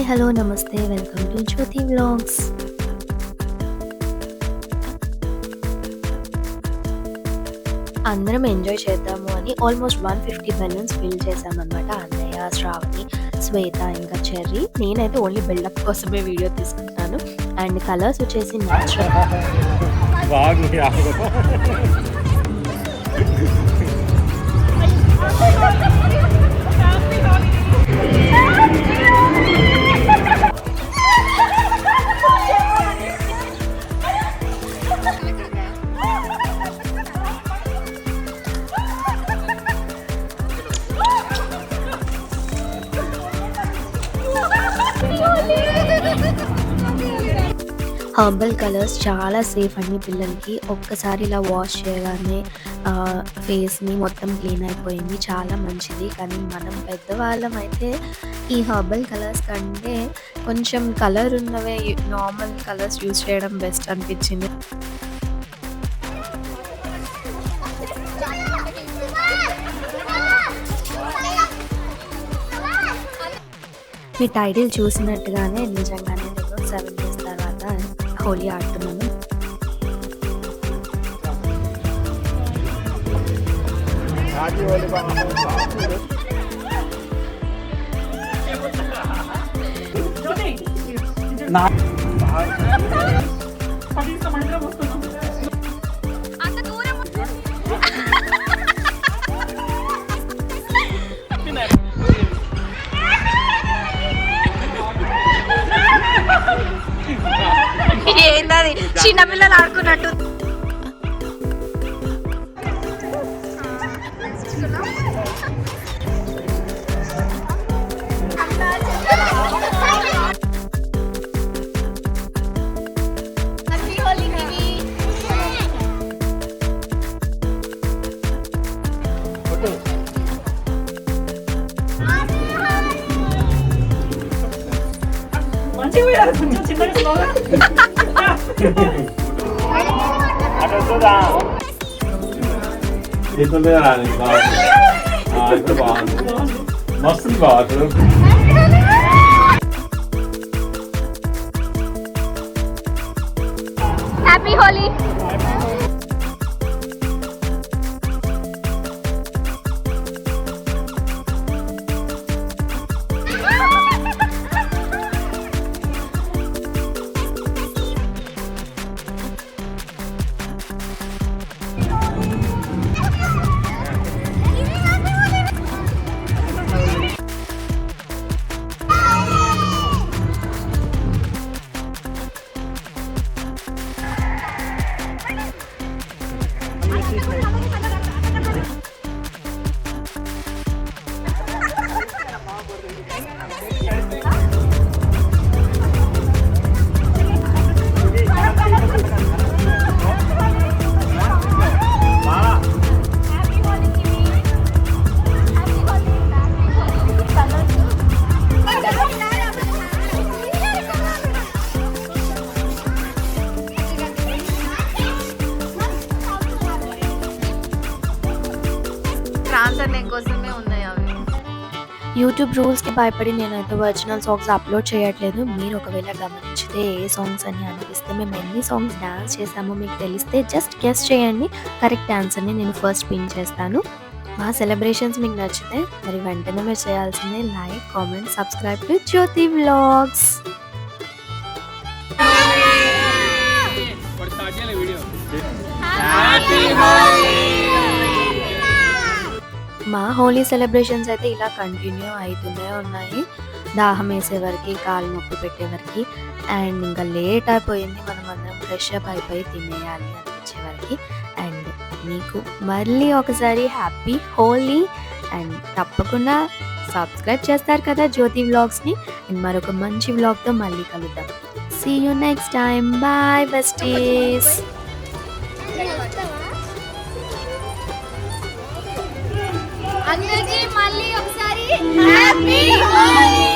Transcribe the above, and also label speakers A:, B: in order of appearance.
A: Hello నమస్తే welcome to Jyothi vlogs. అందరం enjoy చేద్దాము అని ఆల్మోస్ట్ 150 బెలూన్స్ ఫిల్ చేసామన్నమాట. అన్నయ్య, శ్రావణి, శ్వేత ఇంకా చెర్రీ. నేనైతే ఓన్లీ బిల్డప్ కోసమే వీడియో తీసుకుంటాను. అండ్ కలర్స్ వచ్చేసి న్యాచురల్. హర్బల్ కలర్స్ చాలా సేఫ్ అండి పిల్లలకి. ఒక్కసారి ఇలా వాష్ చేయగానే ఫేస్ని మొత్తం క్లీన్ అయిపోయింది, చాలా మంచిది. కానీ మనం పెద్దవాళ్ళం అయితే ఈ హర్బల్ కలర్స్ కంటే కొంచెం కలర్ ఉన్నవే నార్మల్ కలర్స్ యూజ్ చేయడం బెస్ట్ అనిపించింది. మీ టైటిల్ చూసినట్టుగానే నిజంగానే నేను 7 days తర్వాత హోలీ ఆడుతున్నాను. ఏంటది చిన్నపిల్లలు ఆడుకున్నట్టు.
B: మస్తు బాగుంది.
C: హ్యాపీ హోలీ. కోసమే ఉన్నాయి అవి. యూట్యూబ్ రూల్స్కి భయపడి నేనైతే ఒరిజినల్ సాంగ్స్ అప్లోడ్ చేయట్లేదు. మీరు ఒకవేళ గమనించితే ఏ సాంగ్స్ అని అనిపిస్తే మేము ఎన్ని సాంగ్స్ డాన్స్ చేసామో మీకు తెలిస్తే జస్ట్ గెస్ చేయండి. కరెక్ట్ ఆన్సర్ని నేను ఫస్ట్ పిన్ చేస్తాను. మా సెలబ్రేషన్స్ మీకు నచ్చితే మరి వెంటనే మీరు చేయాల్సిందే like, comment, subscribe to Jyothi vlogs. మా హోలీ సెలబ్రేషన్స్ అయితే ఇలా కంటిన్యూ అవుతూనే ఉన్నాయి. దాహం వేసే వరకు, కాలు నొప్పి పెట్టే వరకు. అండ్ ఇంకా లేట్ అయిపోయింది, మనం అందరం ఫ్రెష్ అప్ అయిపోయి తినేయాలి అనిపించే వరకు. అండ్ మీకు మళ్ళీ ఒకసారి హ్యాపీ హోలీ. అండ్ తప్పకుండా సబ్స్క్రైబ్ చేస్తారు కదా జ్యోతి వ్లాగ్స్ని. అండ్ మరొక మంచి వ్లాగ్తో మళ్ళీ కలుద్దాం. See you next time. Bye besties. అందరికీ మళ్ళీ ఒకసారి హ్యాపీ హోలీ.